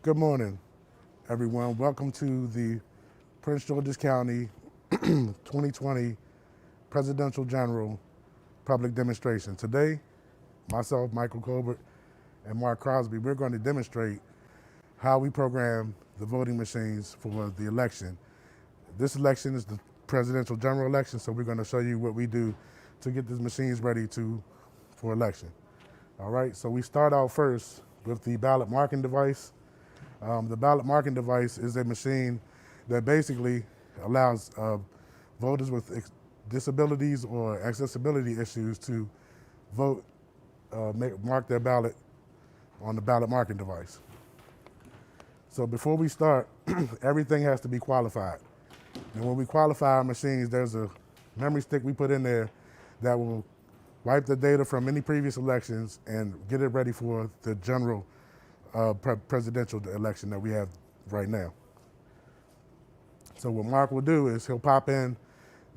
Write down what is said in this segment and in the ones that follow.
Good morning, everyone. Welcome to the Prince George's County 2020 Presidential General Public Demonstration. Today, myself, Michael Colbert, and Mark Crosby, we're going to demonstrate how we program the voting machines for the election. This election is the presidential general election, so we're going to show you what we do to get these machines ready for election. All right, so we start out first with the ballot marking device. The ballot marking device is a machine that basically allows voters with disabilities or accessibility issues to vote, mark their ballot on the ballot marking device. So before we start, everything has to be qualified. And when we qualify our machines, there's a memory stick we put in there that will wipe the data from any previous elections and get it ready for the general presidential election that we have right now. So what Mark will do is he'll pop in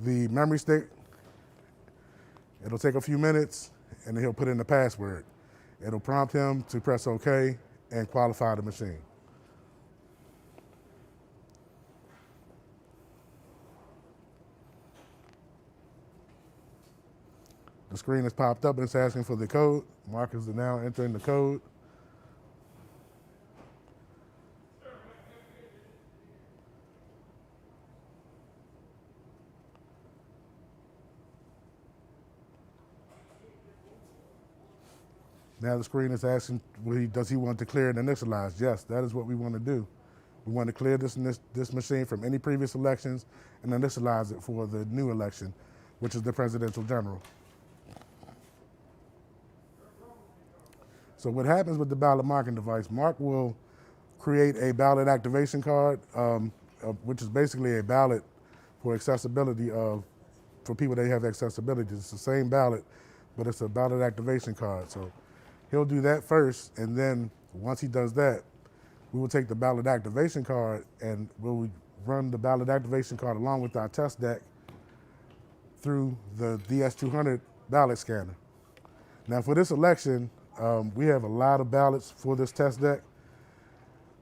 the memory stick. It'll take a few minutes, and then he'll put in the password. It'll prompt him to press OK and qualify the machine. The screen has popped up and it's asking for the code. Mark is now entering the code. Now the screen is asking, does he want to clear and initialize? Yes, that is what we want to do. We want to clear this machine from any previous elections and initialize it for the new election, which is the presidential general. So what happens with the ballot marking device, Mark will create a ballot activation card, which is basically a ballot for accessibility for people that have accessibility. It's the same ballot, but it's a ballot activation card. So he'll do that first, and then once he does that, we will take the ballot activation card and we'll run the ballot activation card along with our test deck through the DS200 ballot scanner. Now for this election, we have a lot of ballots for this test deck.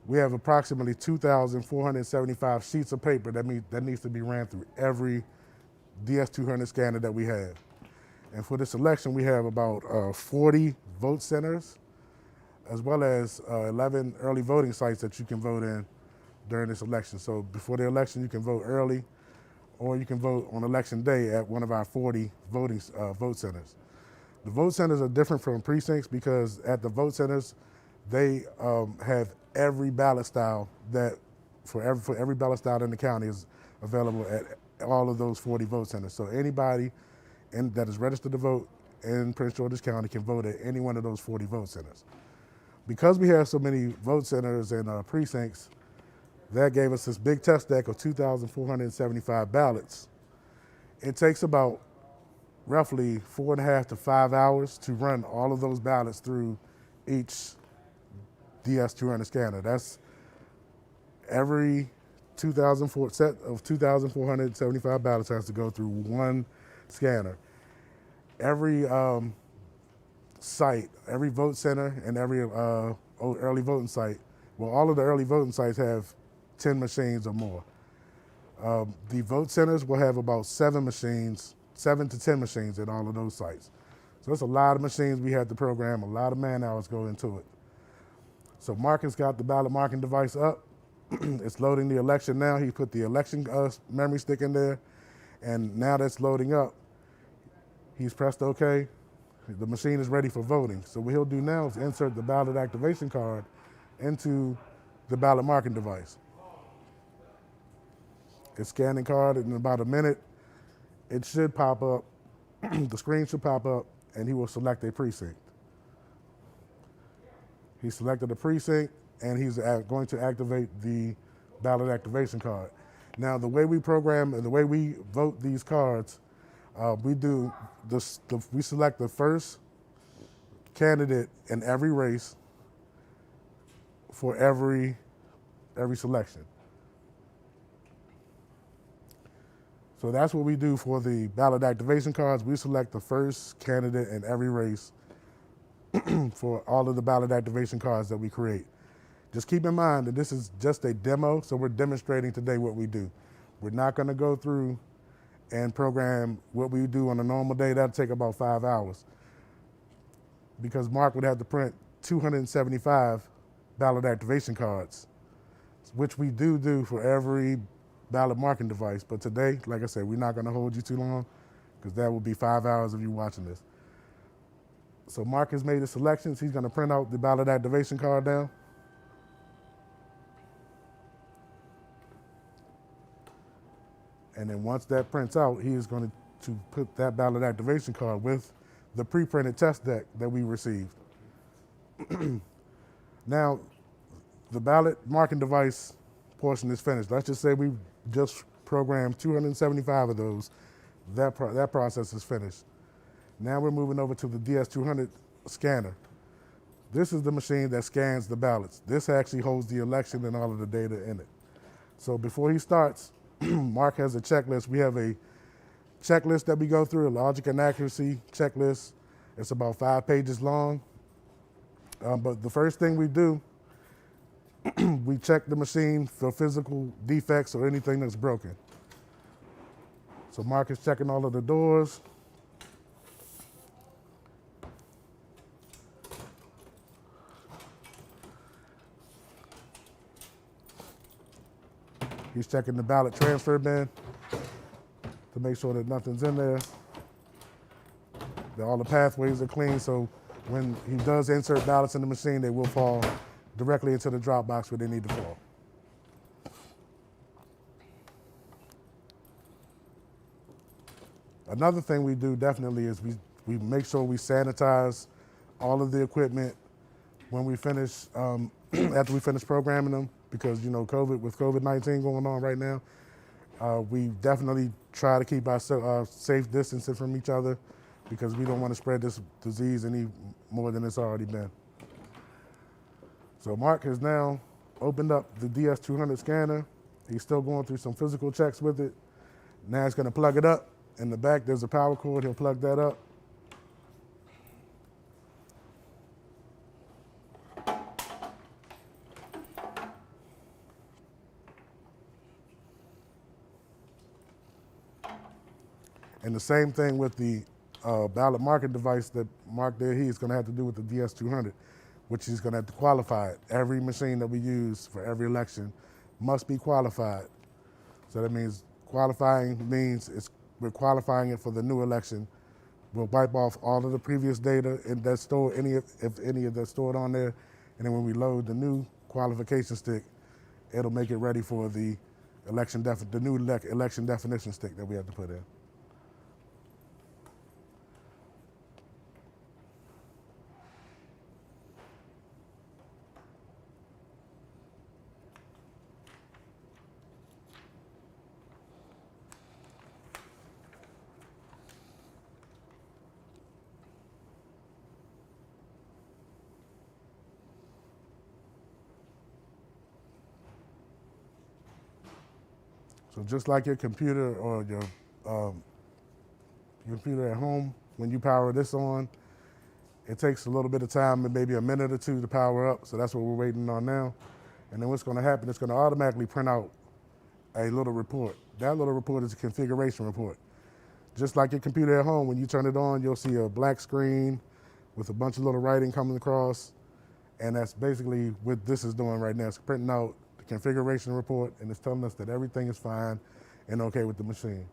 We have approximately 2,475 sheets of paper that needs to be ran through every DS200 scanner that we have. And for this election, we have about 40 vote centers, as well as 11 early voting sites that you can vote in during this election. So before the election, you can vote early, or you can vote on election day at one of our 40 vote centers. The vote centers are different from precincts because at the vote centers, they have every ballot style for every ballot style in the county is available at all of those 40 vote centers. So anybody that is registered to vote in Prince George's County can vote at any one of those 40 vote centers. Because we have so many vote centers and precincts, that gave us this big test deck of 2,475 ballots. It takes about roughly 4.5 to 5 hours to run all of those ballots through each DS200 scanner. That's every 2,004 set of 2,475 ballots has to go through one scanner. Every site, every vote center, and every early voting site, well, all of the early voting sites have 10 machines or more. The vote centers will have about 7 to 10 machines at all of those sites. So it's a lot of machines we have to program, a lot of man hours go into it. So Mark has got the ballot marking device up. It's loading the election now. He put the election memory stick in there, and now that's loading up. He's pressed OK. The machine is ready for voting. So what he'll do now is insert the ballot activation card into the ballot marking device. It's scanning card in about a minute. It should pop up, the screen should pop up, and he will select a precinct. He selected a precinct, and he's going to activate the ballot activation card. Now, the way we program and the way we vote these cards, we select the first candidate in every race for every selection. So that's what we do for the ballot activation cards. We select the first candidate in every race for all of the ballot activation cards that we create. Just keep in mind that this is just a demo, so we're demonstrating today what we do. We're not going to go through and program what we do on a normal day. That'll take about 5 hours because Mark would have to print 275 ballot activation cards, which we do for every ballot marking device. But today, like I said, we're not going to hold you too long because that will be 5 hours of you watching this. So Mark has made his selections. He's going to print out the ballot activation card now. And then once that prints out, he is going to put that ballot activation card with the pre-printed test deck that we received. Now, the ballot marking device portion is finished. Let's just say we just programmed 275 of those. That process is finished. Now we're moving over to the DS200 scanner. This is the machine that scans the ballots. This actually holds the election and all of the data in it. So before he starts, Mark has a checklist. We have a checklist that we go through, a logic and accuracy checklist. It's about 5 pages long. But the first thing we do, we check the machine for physical defects or anything that's broken. So Mark is checking all of the doors. He's checking the ballot transfer bin to make sure that nothing's in there, that all the pathways are clean, so when he does insert ballots in the machine, they will fall directly into the drop box where they need to fall. Another thing we do definitely is we make sure we sanitize all of the equipment when we finish, after we finish programming them, because with COVID-19 going on right now, we definitely try to keep our safe distancing from each other because we don't want to spread this disease any more than it's already been. So Mark has now opened up the DS200 scanner. He's still going through some physical checks with it. Now he's going to plug it up. In the back, there's a power cord. He'll plug that up. And the same thing with the ballot marking device that Mark did. He's going to have to do with the DS200, which he's going to have to qualify it. Every machine that we use for every election must be qualified. So that means qualifying means we're qualifying it for the new election. We'll wipe off all of the previous data and that's stored, if any of that's stored on there. And then when we load the new qualification stick, it'll make it ready for the election definition stick that we have to put in. So just like your computer or your computer at home, when you power this on, it takes a little bit of time, maybe a minute or two to power up. So that's what we're waiting on now. And then what's going to happen, it's going to automatically print out a little report. That little report is a configuration report. Just like your computer at home, when you turn it on, you'll see a black screen with a bunch of little writing coming across. And that's basically what this is doing right now. It's printing out the configuration report and it's telling us that everything is fine and okay with the machine.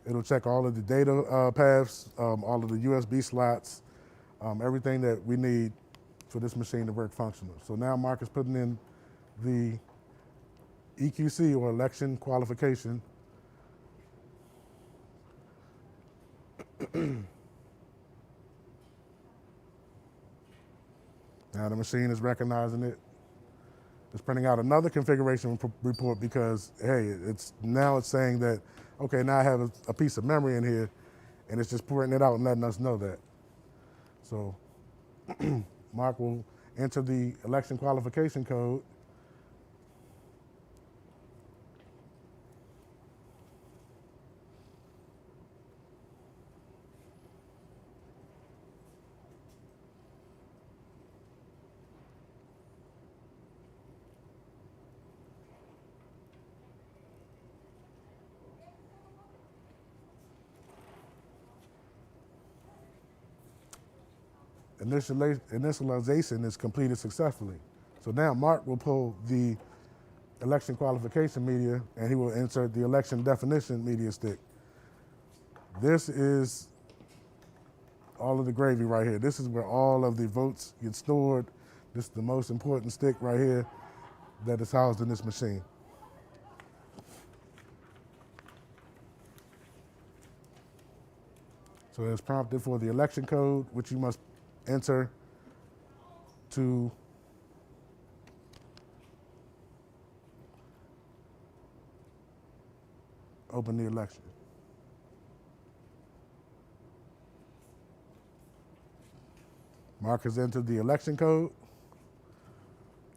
It'll check all of the data paths, all of the USB slots, everything that we need for this machine to work functional. So now Mark is putting in the EQC, or election qualification. Now the machine is recognizing it. It's printing out another configuration report because, hey, it's saying that, okay, now I have a piece of memory in here, and it's just printing it out and letting us know that. So Mark will enter the election qualification code. initialization is completed successfully. So now Mark will pull the election qualification media and he will insert the election definition media stick. This is all of the gravy right here. This is where all of the votes get stored. This is the most important stick right here that is housed in this machine. So it's prompted for the election code, which you must enter to open the election. Mark has entered the election code.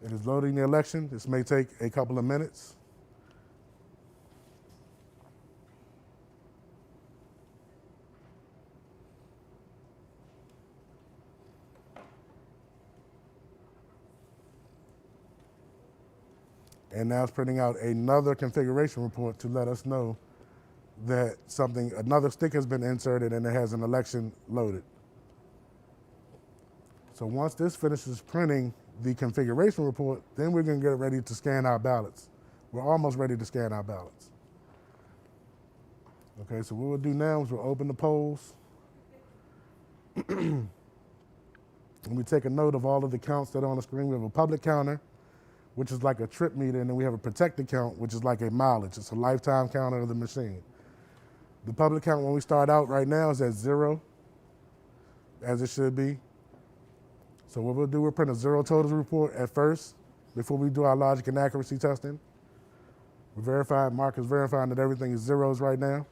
It is loading the election. This may take a couple of minutes. And now it's printing out another configuration report to let us know that another stick has been inserted and it has an election loaded. So once this finishes printing the configuration report, then we're going to get ready to scan our ballots. We're almost ready to scan our ballots. Okay, so what we'll do now is we'll open the polls. And we take a note of all of the counts that are on the screen. We have a public counter, which is like a trip meter, and then we have a protected count, which is like a mileage. It's a lifetime counter of the machine. The public count when we start out right now is at 0, as it should be. So what we'll do, we'll print a 0 totals report at first before we do our logic and accuracy testing. Mark is verifying that everything is zeros right now.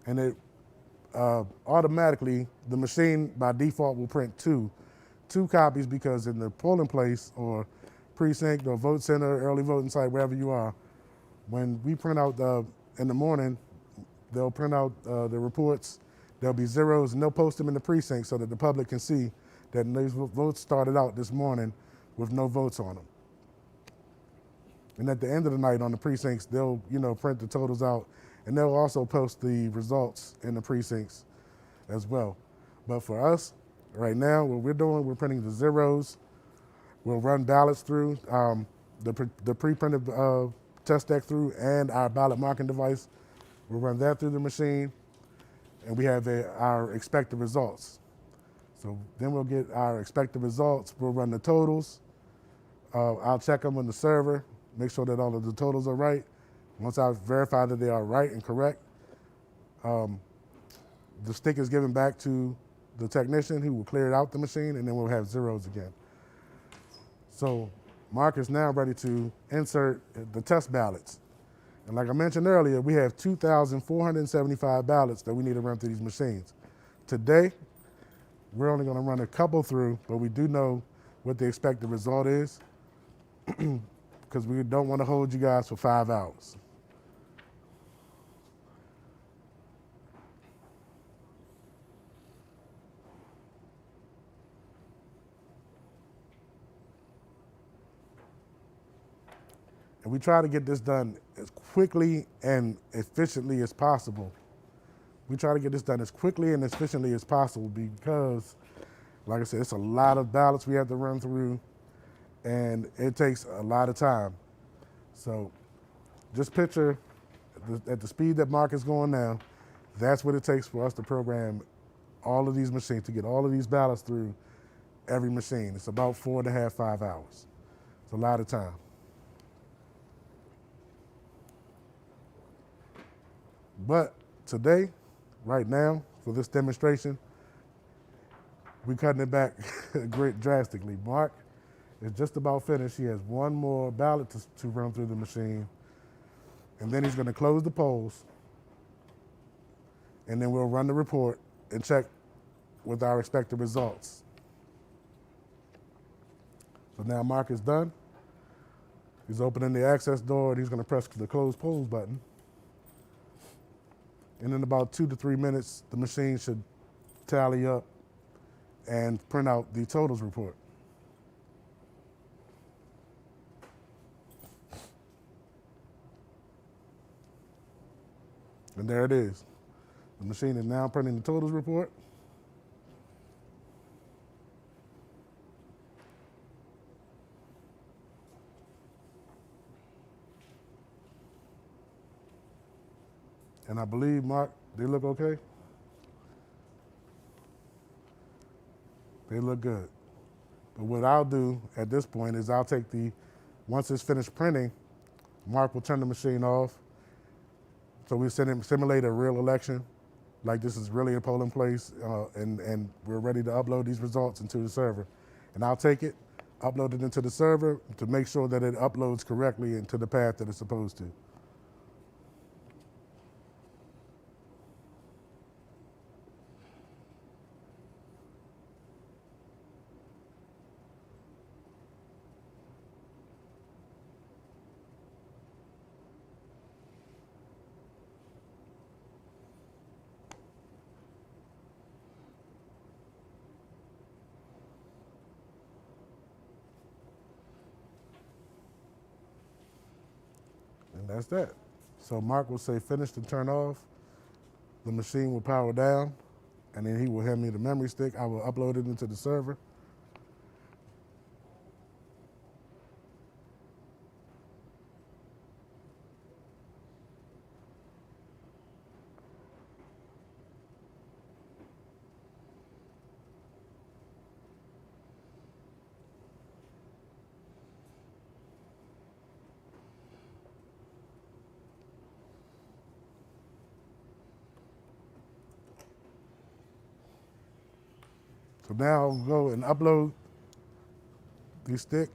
And it automatically, the machine by default will print two copies, because in the polling place or precinct or vote center, early voting site, wherever you are, when we print out in the morning, they'll print out the reports. There'll be zeros, and they'll post them in the precinct so that the public can see that these votes started out this morning with no votes on them. And at the end of the night on the precincts, they'll print the totals out, and they'll also post the results in the precincts as well. But for us, right now, what we're doing, we're printing the zeros. We'll run ballots through the pre-printed test deck through, and our ballot marking device. We'll run that through the machine, and we have our expected results. So then we'll get our expected results. We'll run the totals. I'll check them on the server, make sure that all of the totals are right. Once I verify that they are right and correct, the stick is given back to the technician who will clear it out the machine, and then we'll have zeros again. So Mark is now ready to insert the test ballots. And like I mentioned earlier, we have 2,475 ballots that we need to run through these machines. Today, we're only going to run a couple through, but we do know what the expected result is, because we don't want to hold you guys for 5 hours. And we try to get this done as quickly and efficiently as possible. We try to get this done as quickly and efficiently as possible because, like I said, it's a lot of ballots we have to run through, and it takes a lot of time. So just picture at the speed that Mark is going now, that's what it takes for us to program all of these machines, to get all of these ballots through every machine. It's about 4.5, 5 hours. It's a lot of time. But today, right now, for this demonstration, we're cutting it back drastically. Mark is just about finished. He has one more ballot to run through the machine, and then he's going to close the polls, and then we'll run the report and check with our expected results. So now Mark is done. He's opening the access door, and he's going to press the close polls button. And in about 2 to 3 minutes, the machine should tally up and print out the totals report. And there it is. The machine is now printing the totals report. And I believe, Mark, they look okay? They look good. But what I'll do at this point is I'll take once it's finished printing, Mark will turn the machine off. So we simulate a real election, like this is really a polling place, and we're ready to upload these results into the server. And I'll take it, upload it into the server to make sure that it uploads correctly into the path that it's supposed to. And that's that. So Mark will say finish and turn off. The machine will power down, and then he will hand me the memory stick. I will upload it into the server. So now I'll go and upload the stick.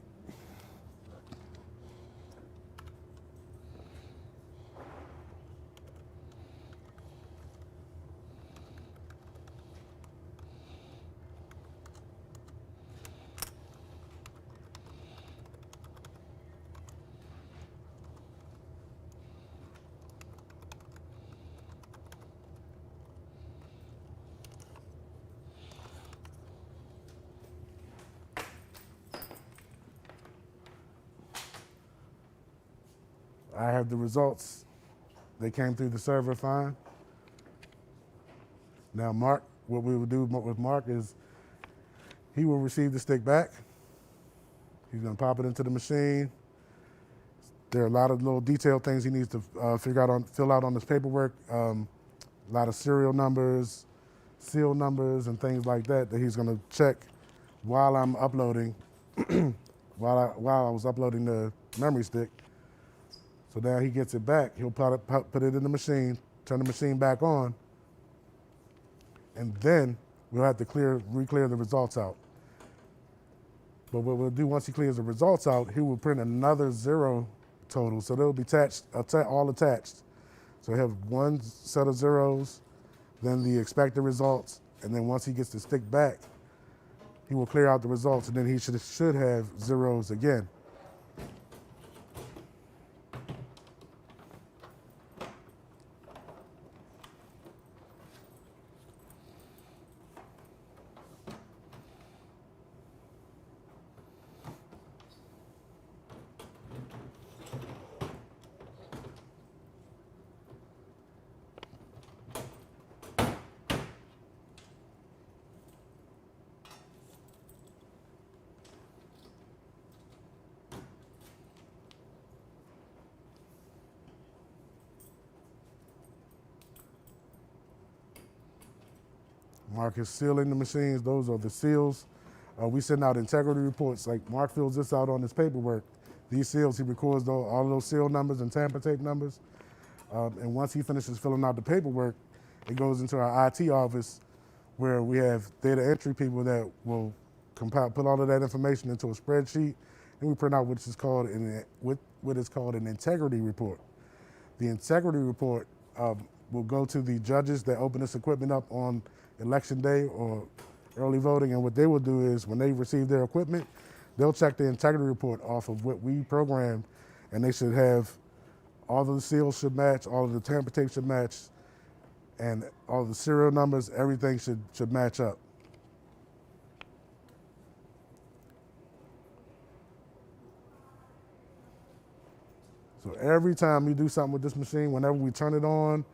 I have the results. They came through the server fine. Now Mark, what we will do with Mark is he will receive the stick back. He's gonna pop it into the machine. There are a lot of little detailed things he needs to fill out on this paperwork. A lot of serial numbers, seal numbers, and things like that he's gonna check while I'm uploading, while I was uploading the memory stick. So now he gets it back. He'll put it in the machine, turn the machine back on, and then we'll have to re-clear the results out. But what we'll do once he clears the results out, he will print another 0 total. So they'll be all attached. So he'll have one set of zeros, then the expected results, and then once he gets the stick back, he will clear out the results, and then he should have zeros again. Mark is sealing the machines. Those are the seals. We send out integrity reports. Like Mark fills this out on his paperwork. These seals, he records all of those seal numbers and tamper tape numbers. And once he finishes filling out the paperwork, it goes into our IT office where we have data entry people that will put all of that information into a spreadsheet, and we print out what is called an integrity report. The integrity report will go to the judges that open this equipment up on election day or early voting, and what they will do is when they receive their equipment, they'll check the integrity report off of what we programmed, and they should have all of the seals should match, all of the tamper tape should match, and all of the serial numbers, everything should match up. So every time you do something with this machine, whenever we turn it on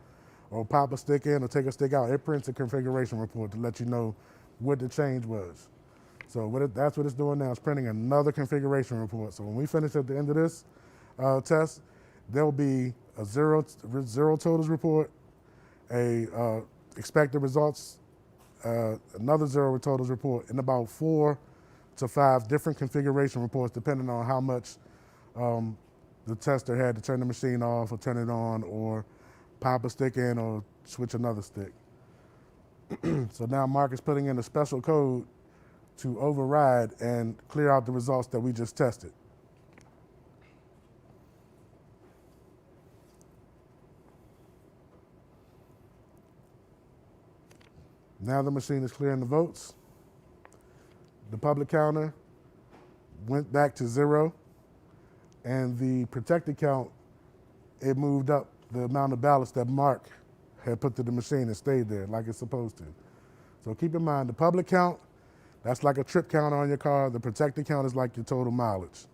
or pop a stick in or take a stick out, it prints a configuration report to let you know what the change was. So that's what it's doing now. It's printing another configuration report. So when we finish at the end of this test, there'll be a zero totals report, a expected results, another zero totals report, and about 4 to 5 different configuration reports depending on how much the tester had to turn the machine off or turn it on or pop a stick in or switch another stick. So now Mark is putting in a special code to override and clear out the results that we just tested. Now the machine is clearing the votes. The public counter went back to 0, and the protected count, it moved up the amount of ballots that Mark had put to the machine and stayed there like it's supposed to. So keep in mind, the public count, that's like a trip count on your car. The protected count is like your total mileage.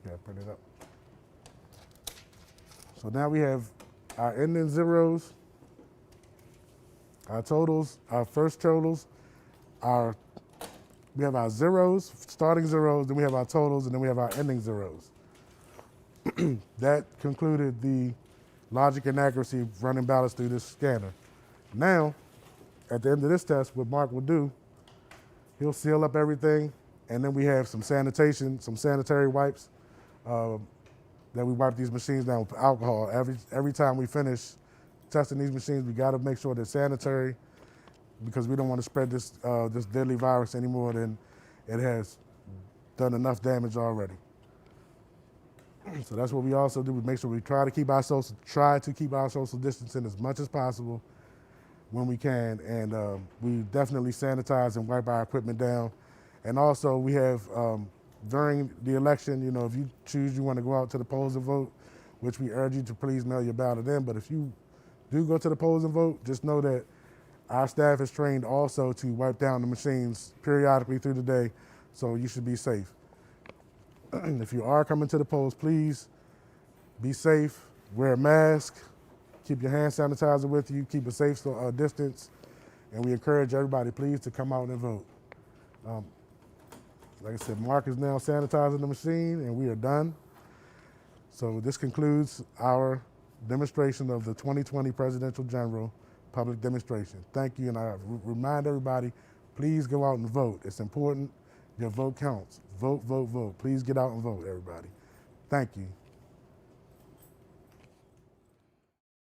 Yeah, print it up. So now we have our ending zeros, our totals, our first totals, we have our zeros, starting zeros, then we have our totals, and then we have our ending zeros. That concluded the logic and accuracy of running ballots through this scanner. Now, at the end of this test, what Mark will do, he'll seal up everything, and then we have some sanitation, some sanitary wipes that we wipe these machines down with alcohol. Every time we finish testing these machines, we gotta make sure they're sanitary because we don't want to spread this deadly virus any more than it has done enough damage already. So that's what we also do. We make sure we try to keep our social distancing as much as possible when we can, and we definitely sanitize and wipe our equipment down. And also we have, during the election, if you choose you want to go out to the polls and vote, which we urge you to please mail your ballot in, but if you do go to the polls and vote, just know that our staff is trained also to wipe down the machines periodically through the day, so you should be safe. If you are coming to the polls, please be safe, wear a mask, keep your hand sanitizer with you, keep a safe distance, and we encourage everybody, please, to come out and vote. Like I said, Mark is now sanitizing the machine, and we are done. So this concludes our demonstration of the 2020 Presidential General public demonstration. Thank you, and I remind everybody, please go out and vote. It's important. Your vote counts. Vote, vote, vote. Please get out and vote, everybody. Thank you.